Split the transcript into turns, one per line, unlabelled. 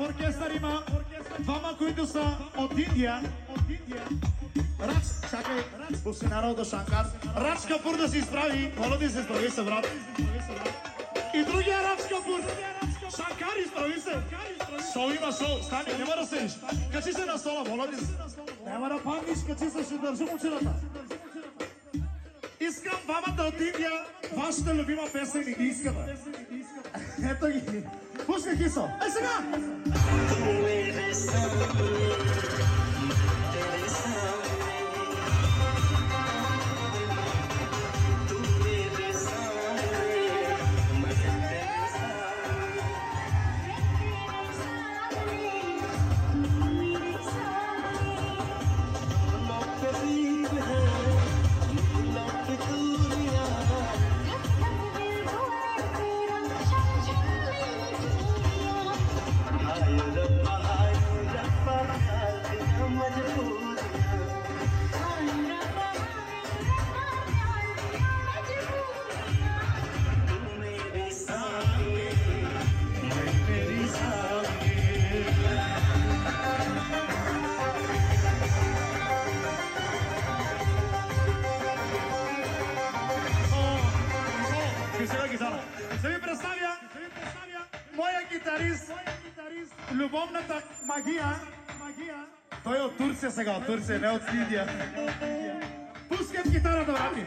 оркестър има двама, които са от Индия. Чакай, пусти народа Шанкар. Радж Капур да се изправи. Моля да се изправи се, брат. И другия Радж Капур. Шанкар, изправи се. Шоу има шоу. Стани, няма да седиш. Качи се на стола, моля ти се. Няма да паднеш, качи се, ще държа мучината. Искам двамата от Индия, вашата любима песен индийската. Ето ги. Пускай Хисо. Ей сега! Любовната магия. Той е от Турция сега, от Турция, не от Индия. Пускат гитарата, брати.